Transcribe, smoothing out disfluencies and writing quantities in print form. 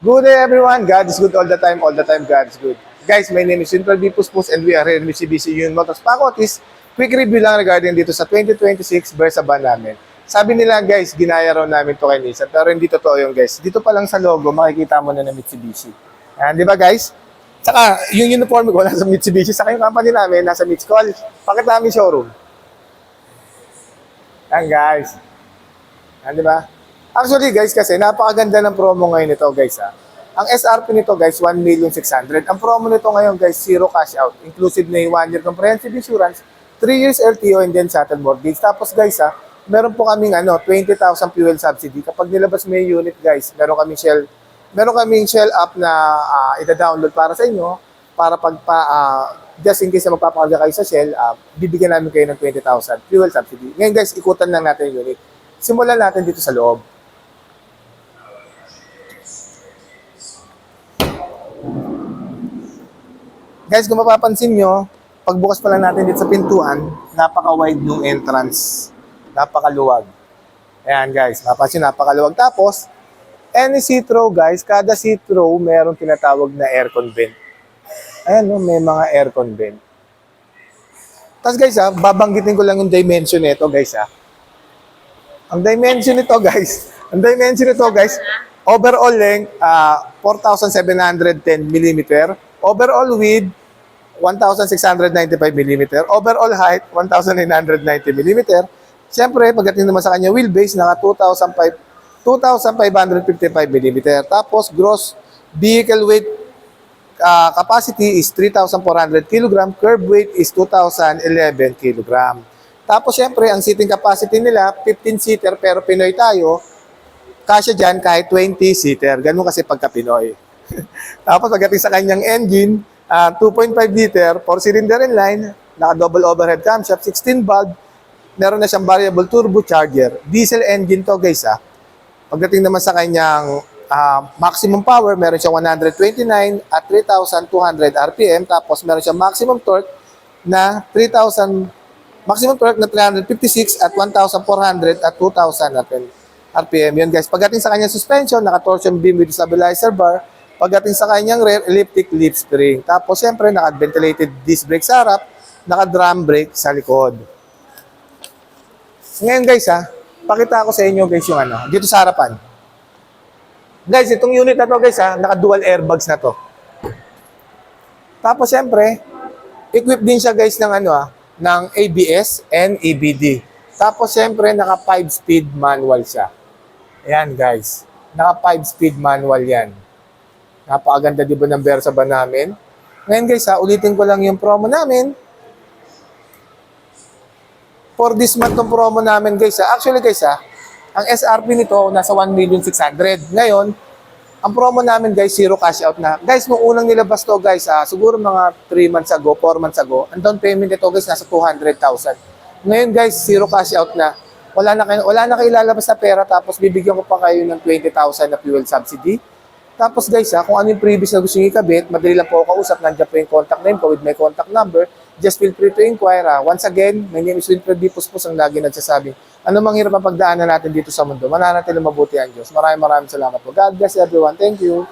Good day everyone, God is good all the time God is good. Guys, my name is Winfred B. Puspos and we are here in Mitsubishi Yun Motors Pacotis. Quick review lang regarding dito sa 2026 Versa van namin. Sabi nila guys, ginaya raw namin to kay Nissan, pero hindi totoo yung guys. Dito pa lang sa logo, makikita mo na Mitsubishi. Ayan, di ba guys? Saka, yung uniform ko nasa Mitsubishi, saka yung company namin nasa Mitsucall. Bakit namin showroom? Ayan guys. Ayan, di ba? Actually guys, kasi napakaganda ng promo ngayon nito guys ha. Ang SRP nito guys, 1,600,000. Ang promo nito ngayon guys, zero cash out. Inclusive na yung 1 year comprehensive insurance, 3 years LTO and then settle mortgage. Tapos guys ha, meron po kaming 20,000 fuel subsidy. Kapag nilabas mo yung unit guys, meron kaming shell app na ida-download para sa inyo para just in case na magpapakarga kayo sa Shell, bibigyan namin kayo ng 20,000 fuel subsidy. Ngayon guys, ikutan lang natin yung unit. Simulan natin dito sa loob. Guys, kung mapapansin nyo, pagbukas pa lang natin dito sa pintuan, napaka-wide yung entrance. Napakaluwag. Ayan guys, mapapansin, napakaluwag. Tapos, any seat row guys, kada seat row meron tinatawag na aircon vent. Ayan no, may mga aircon vent. Tapos guys babanggitin ko lang yung dimension nito guys Ang dimension nito guys, overall length 4,710 mm, overall width 1,695 mm, overall height 1,990 mm. Siyempre, pagdating naman sa kanya wheelbase, naka 2,555 mm. Tapos, gross vehicle weight capacity is 3,400 kg, curb weight is 2,011 kg. Tapos, siyempre, ang seating capacity nila, 15-seater, pero Pinoy tayo, kasya dyan kahit 20-seater. Ganun kasi pagka Pinoy. Tapos, pagdating sa kanyang engine, 2.5 liter, 4-cylinder inline, naka-double overhead camshaft, 16 valve, meron na siyang variable turbocharger. Diesel engine to guys Pagdating naman sa kanyang maximum power, meron siyang 129 at 3,200 RPM, tapos meron siyang maximum torque na 356 at 1,400 at 2,000 RPM. Yun guys. Pagdating sa kanyang suspension, naka-torsion beam with stabilizer bar. Pagdating sa kanyang rear, elliptic leaf spring. Tapos, siyempre, naka-ventilated disc brake sa harap, naka-drum brake sa likod. Ngayon, guys, pakita ko sa inyo, guys, yung dito sa harapan. Guys, itong unit na to, guys, naka-dual airbags na to. Tapos, siyempre, equipped din siya, guys, ng ng ABS and EBD. Tapos, siyempre, naka 5-speed manual siya. Ayan, guys. Naka 5-speed manual yan. Napakaganda di ba ng Versa van namin? Ngayon guys ulitin ko lang yung promo namin. For this month ng promo namin guys actually guys ang SRP nito nasa 1,600,000. Ngayon, ang promo namin guys, zero cash out na. Guys, nung unang nilabas to guys siguro mga 3 months ago, 4 months ago, ang down payment nito guys nasa 200,000. Ngayon guys, zero cash out na. Wala na kayo ilalabas na pera, tapos bibigyan ko pa kayo ng 20,000 na fuel subsidy. Tapos guys kung ano yung previous na gusto nyo ikabit, madali lang po ako kausap. Nandiyan po yung contact name ko with my contact number. Just feel free to inquire. Once again, my name is Winfred B. Puspos, ang lagi nagsasabing, ano mang hirap ang pagdaanan natin dito sa mundo, mananatiling mabuti ang Diyos. Maraming salamat po. God bless everyone. Thank you.